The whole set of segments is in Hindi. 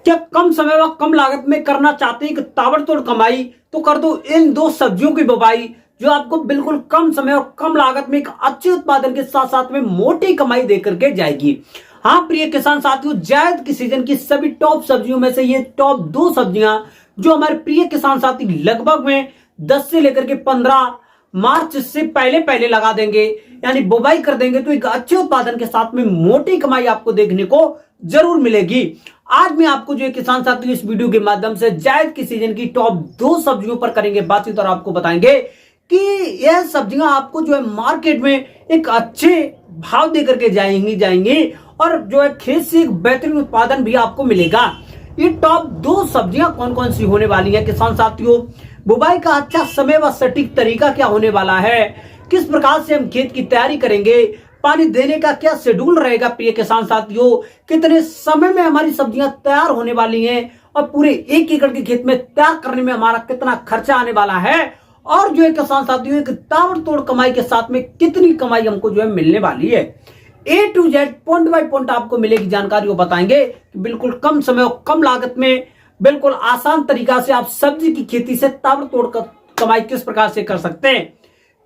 क्या कम समय व कम लागत में करना चाहते हैं कि ताबड़तोड़ कमाई, तो कर दो इन दो सब्जियों की बुवाई जो आपको बिल्कुल कम समय और कम लागत में एक अच्छे उत्पादन के साथ साथ में मोटी कमाई देकर के जाएगी। हाँ प्रिय किसान साथियों, जायद की सीजन की सभी टॉप सब्जियों में से ये टॉप 2 सब्जियां जो हमारे प्रिय किसान साथी लगभग में 10 से लेकर के 15 मार्च से पहले पहले लगा देंगे, यानी बुवाई कर देंगे, तो एक अच्छे उत्पादन के साथ में मोटी कमाई आपको देखने को जरूर मिलेगी। आज मैं आपको जो किसान साथी इस वीडियो के माध्यम से जायद की सीजन की टॉप 2 सब्जियों पर करेंगे बातचीत और आपको बताएंगे कि यह सब्जियां आपको जो है मार्केट में एक अच्छे भाव देकर के जाएंगी और जो है खेत से एक बेहतरीन उत्पादन भी आपको मिलेगा। ये टॉप 2 सब्जियां कौन कौन सी होने वाली हैं किसान साथियों, बुवाई का अच्छा समय व सटीक तरीका क्या होने वाला है, किस प्रकार से हम खेत की तैयारी करेंगे, पानी देने का क्या शेड्यूल रहेगा प्रिय किसान साथियों, कितने समय में हमारी सब्जियां तैयार होने वाली हैं और पूरे 1 एकड़ के खेत में तैयार करने में हमारा कितना खर्चा आने वाला है, और जो है किसान साथियों एक ताबड़तोड़ कमाई के साथ में कितनी कमाई हमको जो है मिलने वाली है। A to Z point by point आपको मिलेगी जानकारी, वो बताएंगे कि बिल्कुल कम समय और कम लागत में बिल्कुल आसान तरीका से आप सब्जी की खेती से ताबड़तोड़ कमाई किस प्रकार से कर सकते हैं।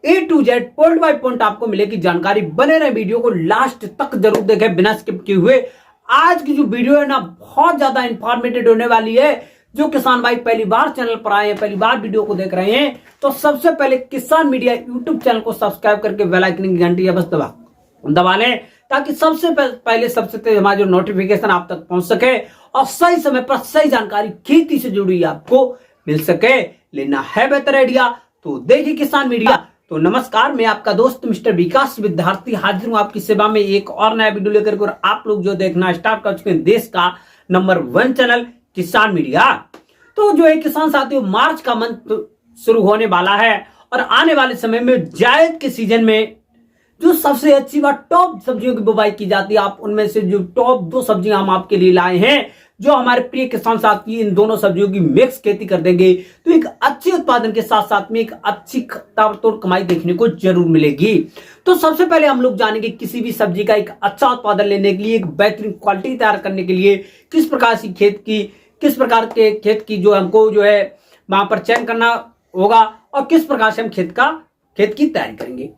A to Z point by point आपको मिलेगी जानकारी, बने रहे वीडियो को लास्ट तक जरूर देखें बिना स्किप किए हुए। आज की जो वीडियो है ना बहुत ज्यादा इंफॉर्मेटिव होने वाली है। जो किसान भाई पहली बार चैनल पर आए हैं, पहली बार वीडियो को देख रहे हैं, तो सबसे पहले किसान मीडिया यूट्यूब चैनल को सब्सक्राइब करके बेल आइकन की घंटी बस दबा लें ताकि सबसे पहले सबसे तेज हमारा जो नोटिफिकेशन आप तक पहुंच सके और सही समय पर सही जानकारी खेती से जुड़ी आपको मिल सके। लेना है बेहतर आइडिया तो देखिए किसान मीडिया। तो नमस्कार, मैं आपका दोस्त मिस्टर विकास विद्यार्थी हाजिर हूं आपकी सेवा में एक और नया वीडियो लेकर के। और आप लोग जो देखना स्टार्ट कर चुके हैं देश का नंबर 1 चैनल किसान मीडिया। तो जो है किसान साथियों, मार्च का मंथ शुरू होने वाला है और आने वाले समय में जायद के सीजन में जो सबसे अच्छी बात टॉप सब्जियों की बुवाई की जाती है, आप उनमें से जो टॉप 2 सब्जियां हम आपके लिए लाए हैं जो हमारे प्रिय किसान साथी इन दोनों सब्जियों की मिक्स खेती कर देंगे, तो एक अच्छे उत्पादन के साथ साथ में एक अच्छी ताबड़तोड़ कमाई देखने को जरूर मिलेगी। तो सबसे पहले हम लोग जानेंगे किसी भी सब्जी का एक अच्छा उत्पादन लेने के लिए, एक बेहतरीन क्वालिटी तैयार करने के लिए किस प्रकार के खेत की जो हमको जो है वहां पर चयन करना होगा और किस प्रकार से हम खेत की तैयारी करेंगे।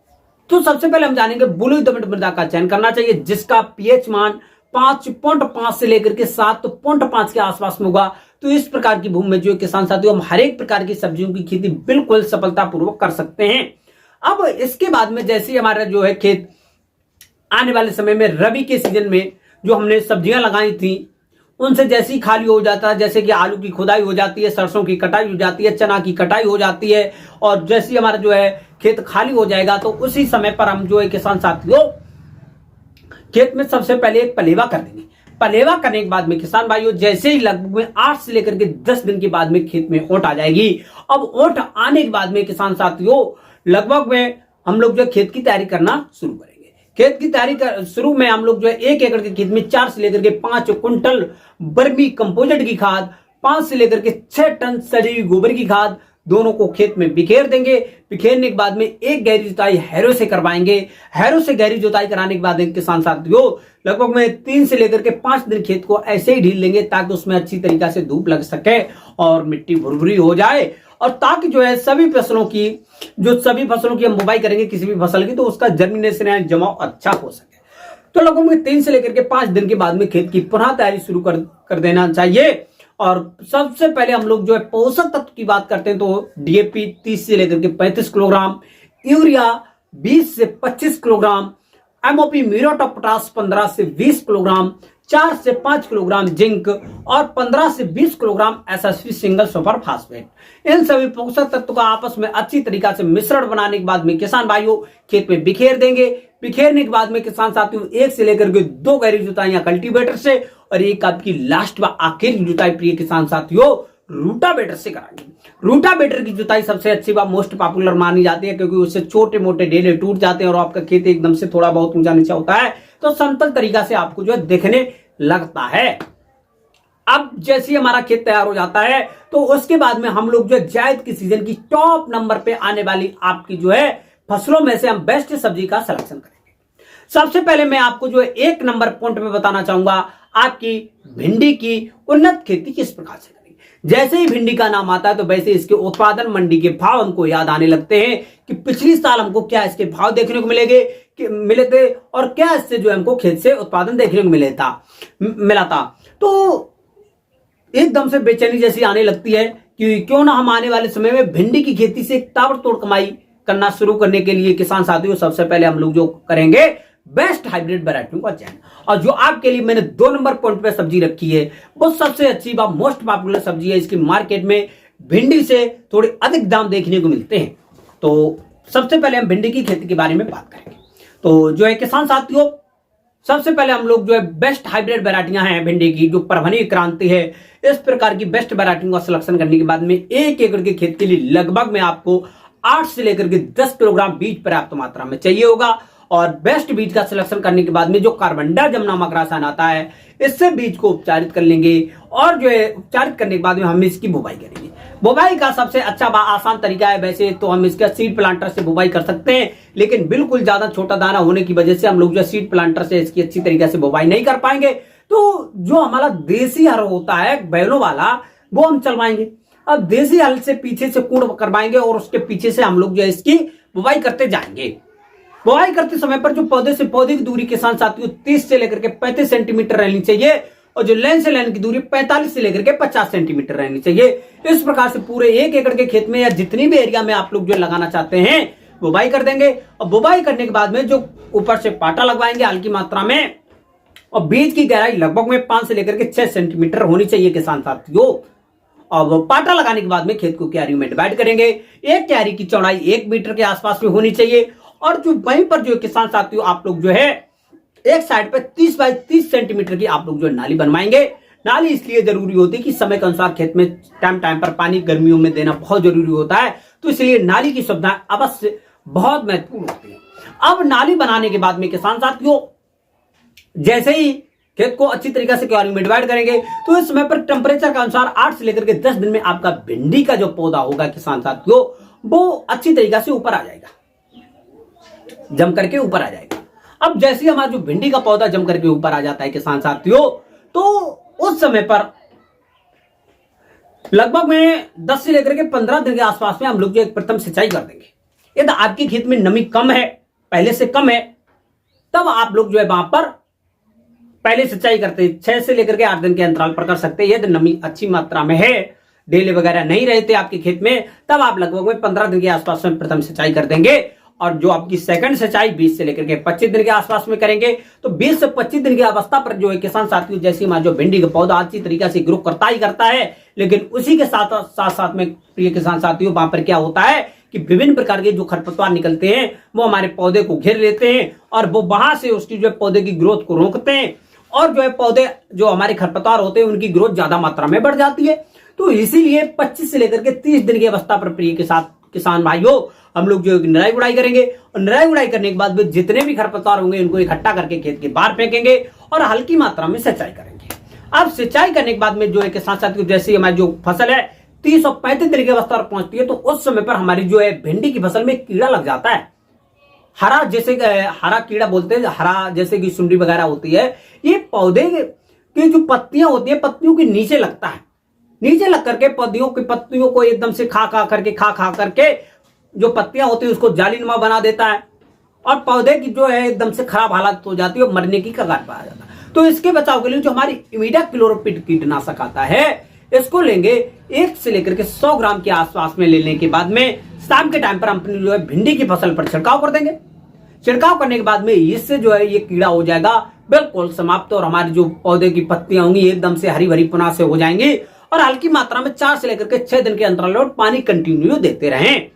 तो सबसे पहले हम जानेंगे बलुई दोमट मृदा का चयन करना चाहिए जिसका पीएच मान 5.5 से लेकर के 7.5 के आसपास में होगा। तो इस प्रकार की भूमि में जो किसान साथियों हम हर एक प्रकार की सब्जियों की खेती बिल्कुल सफलतापूर्वक कर सकते हैं। अब इसके बाद में जैसे ही हमारा जो है खेत आने वाले समय में रबी के सीजन में जो हमने सब्जियां लगाई थी उनसे जैसे ही खाली हो जाता है, जैसे कि आलू की खुदाई हो जाती है, सरसों की कटाई हो जाती है, चना की कटाई हो जाती है, और जैसे ही हमारा जो है खेत खाली हो जाएगा तो उसी समय पर हम जो है किसान साथियों खेत में सबसे पहले एक पलेवा कर देंगे। पलेवा करने के बाद में किसान भाइयों जैसे ही लगभग में 8 से लेकर के 10 दिन के बाद में खेत में ओट आ जाएगी। अब ओट आने के बाद में किसान साथियों लगभग में हम लोग जो खेत की तैयारी करना शुरू करेंगे। खेत की तैयारी शुरू में हम लोग जो है 1 एकड़ के खेत में 4 से लेकर के 5 क्विंटल वर्मी कंपोजिट की खाद, 5 से लेकर के 6 टन सड़ी हुई गोबर की खाद दोनों को खेत में बिखेर देंगे। बिखेरने के बाद में एक गहरी जुताई हैरो से करवाएंगे। हैरो से गहरी जुताई कराने के बाद किसान साथियों लगभग में 3 से लेकर के 5 दिन खेत को ऐसे ही ढील लेंगे ताकि उसमें अच्छी तरीका से धूप लग सके और मिट्टी भुरभुरी हो जाए, और ताकि जो है सभी फसलों की हम बुवाई करेंगे किसी भी फसल की तो उसका जर्मिनेशन या जमाव अच्छा हो सके। तो लगभग में 3 से लेकर के 5 दिन के बाद में खेत की पुनः तैयारी शुरू कर देना चाहिए। और सबसे पहले हम लोग जो है पोषक तत्व की बात करते हैं तो डीएपी 30 से लेकर के 35 किलोग्राम, यूरिया 20 से 25 kilogram, MOP muriate of potash 15 से 20 किलोग्राम, 4 से 5 किलोग्राम जिंक और 15 से 20 kilogram SSP single super phosphate, इन सभी पोषक तत्व का आपस में अच्छी तरीका से मिश्रण बनाने के बाद में किसान भाइयों खेत में बिखेर देंगे। बिखेरने के बाद में किसान साथियों 1 से लेकर के 2 गहरी जुताइयां कल्टीवेटर से और एक आपकी लास्ट व आखिरी जुताई प्रिय किसान साथियों रूटावेटर से कराएंगे। रूटावेटर की जुताई सबसे अच्छी व मोस्ट पॉपुलर मानी जाती है क्योंकि उससे छोटे मोटे ढेले टूट जाते हैं और आपका खेत एकदम से थोड़ा बहुत ऊंचा नीचा होता है तो समतल तरीका से आपको जो है देखने लगता है। अब जैसे ही हमारा खेत तैयार हो जाता है तो उसके बाद में हम लोग जो जायद की सीजन की टॉप नंबर पे आने वाली आपकी जो है फसलों में से हम बेस्ट सब्जी का सिलेक्शन करेंगे। सबसे पहले मैं आपको जो है 1 नंबर पॉइंट में बताना चाहूंगा आपकी भिंडी की उन्नत खेती किस प्रकार से करेंगे। जैसे ही भिंडी का नाम आता है तो वैसे इसके उत्पादन मंडी के भाव हमको याद आने लगते हैं कि पिछली साल हमको क्या इसके भाव देखने को मिले थे और क्या इससे जो हमको खेत से उत्पादन देखने को मिला था। तो एकदम से बेचैनी जैसी आने लगती है कि क्यों ना हम आने वाले समय में भिंडी की खेती से ताबड़तोड़ कमाई करना शुरू करने के लिए किसान साथियों सबसे पहले हम लोग जो करेंगे बेस्ट हाइब्रिड वैरायटी का चयन। और जो आपके लिए मैंने 2 नंबर पॉइंट पे सब्जी रखी है वो सबसे अच्छी व मोस्ट पॉपुलर सब्जी है। इसकी मार्केट में भिंडी से थोड़े अधिक दाम देखने को मिलते हैं। तो सबसे पहले हम भिंडी की खेती के बारे में बात करेंगे। तो जो है किसान साथियों सबसे पहले हम लोग जो है बेस्ट हाइब्रिड वैरायटियां हैं भिंडी की, जो परभनी क्रांति है, इस प्रकार की बेस्ट वैरायटी का सिलेक्शन करने के बाद में 1 एकड़ के खेत के लिए लगभग में आपको 8 से लेकर के 10 किलोग्राम बीज पर्याप्त मात्रा में चाहिए होगा। और बेस्ट बीज का सिलेक्शन करने के बाद में जो कार्बनडाजिम नामक रसायन आता है इससे बीज को उपचारित कर लेंगे और जो है उपचारित करने के बाद में हम इसकी बुवाई करेंगे। बुवाई का सबसे अच्छा आसान तरीका है, वैसे तो हम इसका सीड प्लांटर से बुवाई कर सकते हैं, लेकिन बिल्कुल ज्यादा छोटा दाना होने की वजह से हम लोग जो सीड प्लांटर से इसकी अच्छी तरीके से बुवाई नहीं कर पाएंगे। तो जो हमारा देसी हल होता है बैलों वाला वो हम चलवाएंगे। अब देसी हल से पीछे से कूड़ करवाएंगे और उसके पीछे से हम लोग जो है इसकी बुवाई करते जाएंगे। बुआई करते समय पर जो पौधे से पौधे की दूरी किसान साथियों 30 से लेकर के 35 सेंटीमीटर रहनी चाहिए और जो लाइन से लाइन की दूरी 45 से लेकर के 50 सेंटीमीटर रहनी चाहिए। इस प्रकार से पूरे 1 एकड़ के खेत में या जितनी भी एरिया में आप लोग जो लगाना चाहते हैं बुवाई कर देंगे। और बुवाई करने के बाद में जो ऊपर से पाटा लगवाएंगे हल्की मात्रा में और बीज की गहराई लगभग में 5 से लेकर के 6 सेंटीमीटर होनी चाहिए किसान साथियों। अब पाटा लगाने के बाद में खेत को क्यारियों में डिवाइड करेंगे। एक क्यारी की चौड़ाई 1 मीटर के आसपास में होनी चाहिए और जो वहीं पर जो किसान साथियों आप लोग जो है एक साइड पे 30 बाई 30 सेंटीमीटर की आप लोग जो नाली बनवाएंगे। नाली इसलिए जरूरी होती है कि समय के अनुसार खेत में टाइम पर पानी गर्मियों में देना बहुत जरूरी होता है, तो इसलिए नाली की सुविधा अवश्य बहुत महत्वपूर्ण होती है। अब नाली बनाने के बाद में किसान साथियों जैसे ही खेत को अच्छी तरीके से क्यारी में डिवाइड करेंगे तो इस समय पर टेम्परेचर के अनुसार 8 से लेकर के 10 दिन में आपका भिंडी का जो पौधा होगा किसान साथियों वो अच्छी तरीके से ऊपर आ जाएगा, जम करके ऊपर आ जाएगा। अब जैसे ही हमारा जो भिंडी का पौधा जम करके ऊपर आ जाता है किसान साथियों तो उस समय पर लगभग में 10 से लेकर के 15 दिन के आसपास में हम लोग जो एक प्रथम सिंचाई कर देंगे। यदि आपके खेत में नमी कम है, पहले से कम है, तब आप लोग जो है वहां पर पहले सिंचाई करते 6 से लेकर के 8 दिन के अंतराल पर कर सकते हैं। यदि नमी अच्छी मात्रा में है, डेले वगैरह नहीं रहते आपके खेत में, तब आप लगभग में 15 दिन के आसपास में प्रथम सिंचाई कर देंगे। और जो आपकी सेकंड सिंचाई 20 से लेकर के 25 दिन के आसपास में करेंगे। तो 20 से 25 दिन की अवस्था पर जो है किसान साथियों जैसे हमारा जो भिंडी का पौधा अच्छी तरीके से ग्रो करता ही करता है, लेकिन उसी के साथ साथ में प्रिय किसान साथियों वहां पर क्या होता है कि विभिन्न प्रकार के जो खरपतवार निकलते हैं वो हमारे पौधे को घेर लेते हैं और वो वहां से उसकी जो है पौधे की ग्रोथ को रोकते हैं और जो है पौधे जो हमारे खरपतवार होते हैं उनकी ग्रोथ ज्यादा मात्रा में बढ़ जाती है। तो इसीलिए 25 से लेकर के 30 दिन की अवस्था पर प्रिय के साथ किसान भाइयों हम लोग जो निराई गुड़ाई करेंगे और निराई गुड़ाई करने के बाद जितने भी खरपतवार होंगे उनको इकट्ठा करके खेत के बाहर फेंकेंगे और हल्की मात्रा में सिंचाई करेंगे। अब सिंचाई करने के बाद में जो है किसान साथियों जैसे हमारी जो फसल है 30 और 35 दिन की अवस्था पर पहुंचती है तो उस समय पर हमारी जो है भिंडी की फसल में कीड़ा लग जाता है। हरा जैसे हरा कीड़ा बोलते हैं, हरा जैसे कि सुंडी वगैरह होती है, ये पौधे की जो पत्तियां होती है पत्तियों के नीचे लगता है। नीचे लग करके पत्तियों को एकदम से खा करके जो पत्तियां होती है उसको जालीनुमा बना देता है और पौधे की जो है एकदम से खराब हालत हो जाती है और मरने की कगार पर आ जाता है। तो इसके बचाव के लिए जो हमारी इमिडाक्लोप्रिड कीटनाशक आता है इसको लेंगे 1 से लेकर के 100 ग्राम के आसपास में लेने के बाद में शाम के टाइम पर हम अपनी जो है भिंडी की फसल पर छिड़काव कर देंगे। छिड़काव करने के बाद में इससे जो है ये कीड़ा हो जाएगा बिल्कुल समाप्त और हमारी जो पौधे की पत्तियां होंगी एकदम से हरी भरी पुनः से हो जाएंगी और हल्की मात्रा में 4 से लेकर के 6 दिन के अंतराल पर पानी कंटिन्यू देते रहें।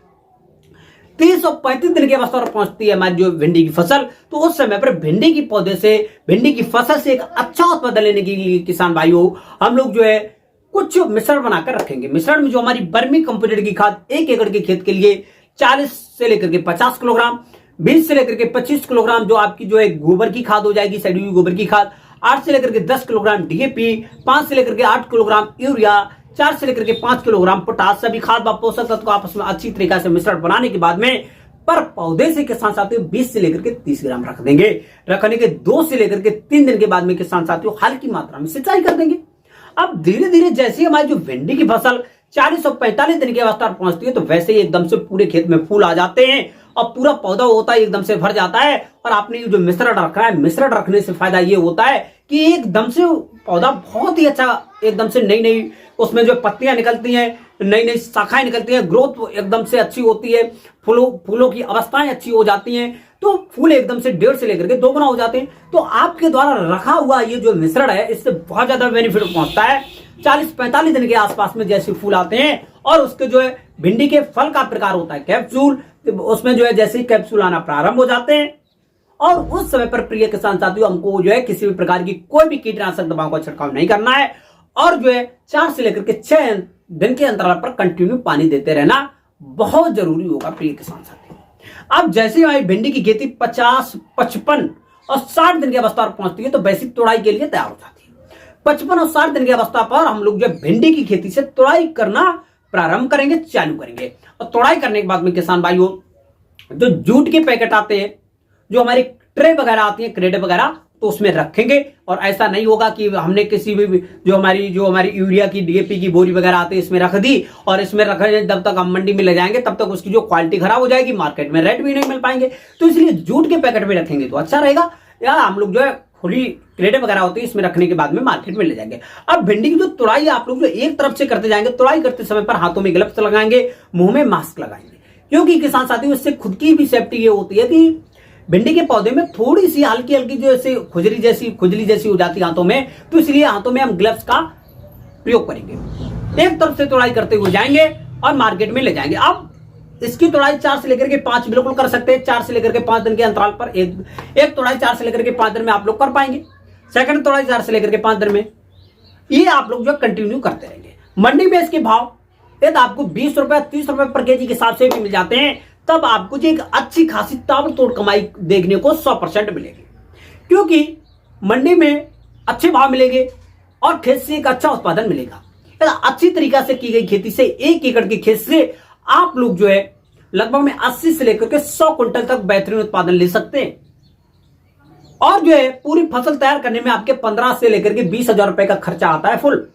30 और 35 दिन की अवस्था पर पहुंचती है हमारी जो भिंडी की फसल, तो उस समय पर भिंडी की फसल से एक अच्छा उत्पादन लेने के लिए किसान भाइयों हम लोग जो है कुछ मिश्रण बनाकर रखेंगे। मिश्रण में जो हमारी वर्मी कंपोजिट की खाद 1 एकड़ के खेत के लिए 40 से लेकर के 50 किलोग्राम, 20 से लेकर के 25 किलोग्राम जो आपकी जो है गोबर की खाद हो जाएगी, सड़ी हुई गोबर की खाद, 8 से लेकर के 10 किलोग्राम डीएपी, 5 से लेकर के 8 किलोग्राम यूरिया, 4 से लेकर के 5 किलोग्राम पोटास, सभी खाद व पोषक तत्व को आपस में अच्छी तरीके से मिश्रण बनाने के बाद में पर पौधे से किसान साथियों 20 से लेकर के 30 ग्राम रख देंगे। रखने के 2 से लेकर के 3 दिन के बाद में किसान साथियों हल्की मात्रा में सिंचाई कर देंगे। अब धीरे धीरे जैसे हमारी जो भिंडी की फसल 40 और 45 दिन की अवस्था पर पहुंचती है तो वैसे ही एकदम से पूरे खेत में फूल आ जाते हैं और पूरा पौधा होता है एकदम से भर जाता है। और आपने जो मिश्रण रखा है, मिश्रण रखने से फायदा ये होता है कि एकदम से पौधा बहुत ही अच्छा, एकदम से नई नई उसमें जो पत्तियां निकलती हैं, नई नई शाखाएं निकलती हैं, ग्रोथ एकदम से अच्छी होती है, फूलों की अवस्थाएं अच्छी हो जाती हैं, तो फूल एकदम से 1.5 से लेकर के 2 गुना हो जाते हैं। तो आपके द्वारा रखा हुआ ये जो मिश्रण है इससे बहुत ज्यादा बेनिफिट पहुंचता है। 40-45 दिन के आसपास में जैसे फूल आते हैं और उसके जो है भिंडी के फल का प्रकार होता है कैप्सूल, उसमें जो है जैसे कैप्सूल आना प्रारंभ हो जाते हैं और उस समय पर प्रिय किसान साथियों हमको जो है किसी भी प्रकार की कोई भी कीटनाशक दवाओं का छिड़काव नहीं करना है और जो है 4 से लेकर के 6 दिन के अंतराल पर कंटिन्यू पानी देते रहना बहुत जरूरी होगा प्रिय किसान साथियों। अब जैसे हमारी भिंडी की खेती 50, 55 और 60 दिन की अवस्था पर पहुंचती है तो वैसी तुड़ाई के लिए तैयार हो जाती है। 55 और 60 दिन की अवस्था पर हम लोग जो भिंडी की खेती से तुड़ाई करना प्रारंभ करेंगे, चालू करेंगे। और तुड़ाई करने के बाद में किसान भाइयों जो जूट के पैकेट आते हैं, जो हमारी ट्रे वगैरह आती है, क्रेट वगैरह, तो उसमें रखेंगे। और ऐसा नहीं होगा कि हमने किसी भी जो हमारी यूरिया की, डीएपी की बोरी वगैरह आती है इसमें रख दी और इसमें रखे जब तक हम मंडी में ले जाएंगे तब तक उसकी जो क्वालिटी खराब हो जाएगी, मार्केट में रेट भी नहीं मिल पाएंगे। तो इसलिए जूट के पैकेट में रखेंगे तो अच्छा रहेगा, या हम लोग जो है खुली क्रेट वगैरह होती है इसमें रखने के बाद में मार्केट में ले जाएंगे। अब भिंडी की जो तुड़ाई आप लोग जो एक तरफ से करते जाएंगे, तुड़ाई करते समय पर हाथों में ग्लव्स लगाएंगे, मुंह में मास्क लगाएंगे, क्योंकि किसान साथियों इससे खुद की भी सेफ्टी ये होती है कि भिंडी के पौधे में थोड़ी सी हल्की हल्की जो ऐसे खुजली जैसी हो जाती है हाथों में, तो इसलिए हाथों में हम ग्लव्स का प्रयोग करेंगे। एक तरफ से तुड़ाई करते हुए जाएंगे और मार्केट में ले जाएंगे। अब इसकी तुड़ाई 4 से लेकर के 5 बिल्कुल कर सकते हैं। 4 से लेकर के 5 दिन के अंतराल पर एक तुड़ाई 4 से लेकर के 5 दिन में आप लोग कर पाएंगे। सेकंड तुड़ाई 4 से लेकर के 5 दिन में, ये आप लोग जो कंटिन्यू करते रहेंगे। मंडी में इसके भाव यदि आपको 20 रुपए 30 रुपए पर केजी के हिसाब से भी मिल जाते हैं, तब आपको जो एक अच्छी खासी ताबड़तोड़ कमाई देखने को 100% मिलेगी, क्योंकि मंडी में अच्छे भाव मिलेंगे और खेत से एक अच्छा उत्पादन मिलेगा। अच्छी तरीका से की गई खेती से 1 एकड़ के खेत से आप लोग जो है लगभग में 80 से लेकर के 100 क्विंटल तक बेहतरीन उत्पादन ले सकते हैं। और जो है पूरी फसल तैयार करने में आपके 15 से लेकर के 20,000 रुपए का खर्चा आता है फुल।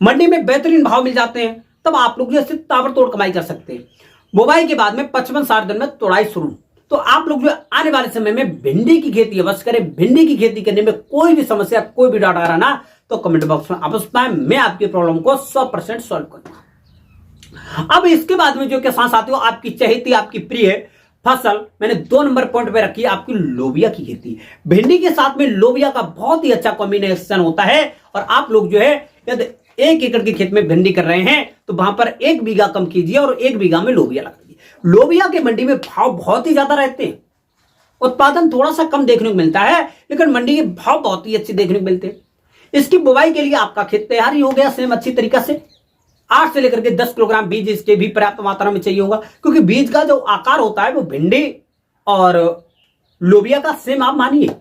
मंडी में बेहतरीन भाव मिल जाते हैं, तब आप लोग जो है ताबड़तोड़ कमाई कर सकते हैं। बुवाई के बाद में 55-60 दिन में तुड़ाई शुरू। तो आप लोग जो आने वाले समय में भिंडी की खेती अवश्य करें। भिंडी की खेती करने में कोई भी समस्या, कोई भी डाउट आ रहा ना, तो कमेंट बॉक्स में अवश्य बताएं, मैं आपकी प्रॉब्लम को 100% सॉल्व करूंगा। अब इसके बाद में जो किसान साथियों आपकी चहेती, आपकी प्रिय फसल मैंने 2 नंबर पॉइंट पे रखी है, आपकी लोबिया की खेती। भिंडी के साथ में लोबिया का बहुत ही अच्छा कॉम्बिनेशन होता है। और आप लोग जो है यदि 1 एकड़ के खेत में भिंडी कर रहे हैं तो वहां पर 1 बीघा कम कीजिए और 1 बीघा में लोबिया लगाइए। लोबिया के मंडी में भाव बहुत ही ज्यादा रहते हैं, उत्पादन थोड़ा सा कम देखने को मिलता है, लेकिन मंडी के भाव बहुत ही अच्छे देखने को मिलते हैं। इसकी बुवाई के लिए आपका खेत तैयार ही हो गया सेम अच्छी तरीका से। 8 से लेकर के 10 किलोग्राम बीज इसके भी पर्याप्त मात्रा में चाहिए होगा, क्योंकि बीज का जो आकार होता है वो भिंडी और लोबिया का सेम आप मानिए।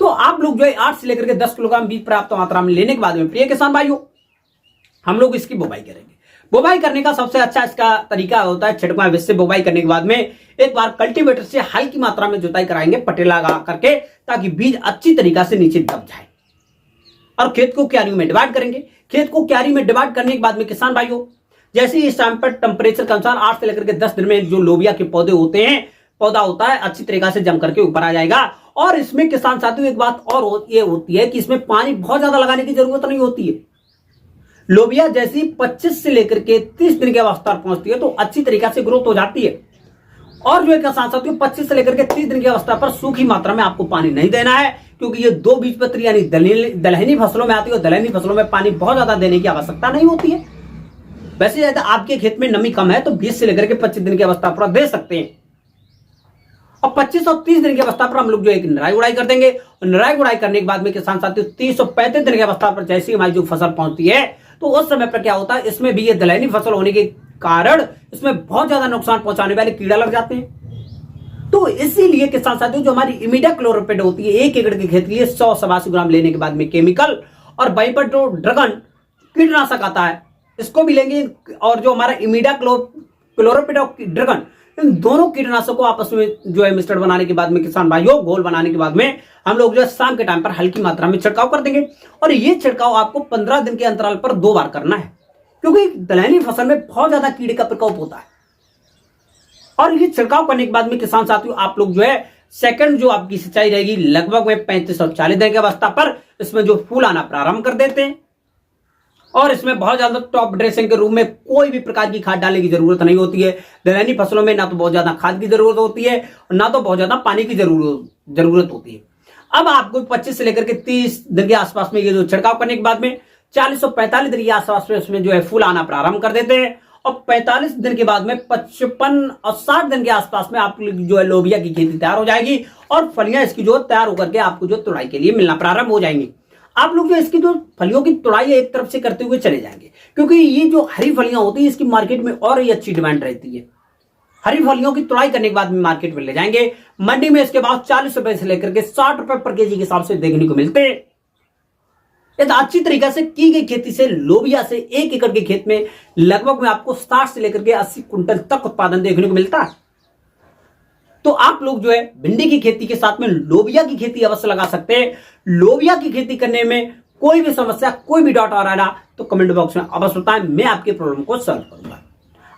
तो आप लोग जो है 8 से लेकर के 10 किलोग्राम बीज पर्याप्त मात्रा में लेने के बाद में प्रिय किसान भाइयों हम लोग इसकी बुवाई करेंगे। बुवाई करने का सबसे अच्छा इसका तरीका होता है छिड़काव। इससे बुवाई करने के बाद में एक बार कल्टीवेटर से हल्की मात्रा में जुताई कराएंगे पटेला लगा करके, ताकि बीज अच्छी तरीका से नीचे दब जाए। और खेत को क्यारियों में डिवाइड करेंगे। खेत को क्यारी में डिवाइड करने के बाद में किसान भाइयों जैसे इस टाइम पर टेम्परेचर के अनुसार 8 से लेकर के 10 दिन में जो लोबिया के पौधे होते हैं, पौधा होता है अच्छी तरीका से जम करके ऊपर आ जाएगा। और इसमें किसान साथियों एक बात और ये होती है कि इसमें पानी बहुत ज्यादा लगाने की जरूरत नहीं होती है। लोबिया जैसी 25 से लेकर के 30 दिन की अवस्था पर पहुंचती है तो अच्छी तरीका से ग्रोथ हो जाती है। और जो है किसान साथियों 25 से लेकर के 30 दिन की अवस्था पर सूखी मात्रा में आपको पानी नहीं देना है, क्योंकि ये 2 बीजपत्री यानी दलहनी फसलों में आती है। दलहनी फसलों में पानी बहुत ज्यादा देने की आवश्यकता नहीं होती है। वैसे यदि आपके खेत में नमी कम है तो 20 से लेकर के 25 दिन की अवस्था पर दे सकते हैं। और 25 और 30 दिन की अवस्था पर हम लोग जो एक निराई गुड़ाई कर देंगे। और निराई गुड़ाई करने के बाद में किसान साथियों 30 और 35 दिन की अवस्था पर जैसे हमारी जो फसल पहुंचती है तो उस समय पर क्या होता है, इसमें भी ये दलहनी फसल होने के कारण इसमें बहुत ज्यादा नुकसान पहुंचाने वाले कीड़ा लग जाते हैं। तो इसीलिए किसान साथियों जो हमारी इमिडाक्लोप्रिड होती है 1 एकड़ के खेत के लिए 100-182 ग्राम लेने के बाद में केमिकल, और बाइपरड्रगन कीटनाशक आता है इसको भी लेंगे। और जो हमारा इमिडाक्लोप्रिड और ड्रगन इन दोनों कीटनाशकों को आपस में जो है मिश्रण बनाने के बाद में किसान भाइयों, घोल बनाने के बाद में हम लोग जो है शाम के टाइम पर हल्की मात्रा में छिड़काव कर देंगे। और ये छिड़काव आपको 15 दिन के अंतराल पर 2 बार करना है, क्योंकि दलहनी फसल में बहुत ज्यादा कीड़े का प्रकोप होता है। और ये छिड़काव करने के बाद में किसान साथियों, आप लोग जो है सेकंड जो आपकी सिंचाई रहेगी लगभग में 35 और 40 दिन की अवस्था पर इसमें जो फूल आना प्रारंभ कर देते हैं। और इसमें बहुत ज्यादा टॉप ड्रेसिंग के रूप में कोई भी प्रकार की खाद डालने की जरूरत नहीं होती है। दलहनी फसलों में ना तो बहुत ज्यादा खाद की जरूरत होती है और ना तो बहुत ज्यादा पानी की जरूरत होती है। अब आपको 25 से लेकर के 30 दिन के आसपास में ये जो छिड़काव करने के बाद में 40 और 45 दिन के आसपास में इसमें जो है फूल आना प्रारंभ कर देते हैं। और 45 दिन के बाद में 55 और 60 दिन के आसपास में आपकी जो है लोबिया की खेती तैयार हो जाएगी और फलियां इसकी जो तैयार होकर के आपको जो तुड़ाई के लिए मिलना प्रारंभ हो जाएंगी। आप लोग जो इसकी जो फलियों की तुड़ाई एक तरफ से करते हुए चले जाएंगे, क्योंकि ये जो हरी फलियां होती है इसकी मार्केट में और ही अच्छी डिमांड रहती है। हरी फलियों की तुड़ाई करने के बाद में मार्केट में ले जाएंगे। मंडी में इसके बाद 40 रुपए से लेकर के 60 रुपए पर केजी के हिसाब से देखने को मिलते हैं। यदि अच्छी तरीके से की गई खेती से लोबिया से 1 एकड़ के खेत में लगभग में आपको 60 से लेकर के 80 कुंटल तक उत्पादन देखने को मिलता है। तो आप लोग जो है भिंडी की खेती के साथ में लोबिया की खेती अवश्य लगा सकते हैं। लोबिया की खेती करने में कोई भी समस्या, कोई भी डाउट आ रहा है तो कमेंट बॉक्स में अवश्य बताएं, मैं आपके प्रॉब्लम को सॉल्व करूंगा।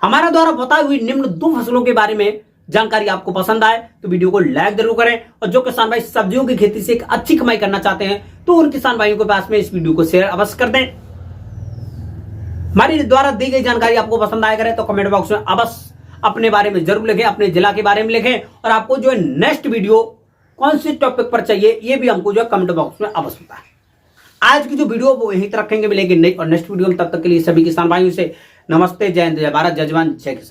हमारा द्वारा बताई हुई निम्न 2 फसलों के बारे में जानकारी आपको पसंद आए तो वीडियो को लाइक जरूर करें। और जो किसान भाई सब्जियों की खेती से एक अच्छी कमाई करना चाहते हैं तो उन किसान भाइयों के पास में इस वीडियो को शेयर अवश्य कर दें। हमारी द्वारा दी गई जानकारी आपको पसंद आया करे तो कमेंट बॉक्स में अवश्य अपने बारे में जरूर लिखें, अपने जिला के बारे में लिखें। और आपको जो है नेक्स्ट वीडियो कौन से टॉपिक पर चाहिए ये भी हमको जो है कमेंट बॉक्स में अवश्य बताएं। आज की जो वीडियो वो यहीं तक रखेंगे, मिलेंगे नहीं और नेक्स्ट वीडियो में। तब तक के लिए सभी किसान भाइयों से नमस्ते, जय हिंद, जय भारत, जय जवान, जय किसान।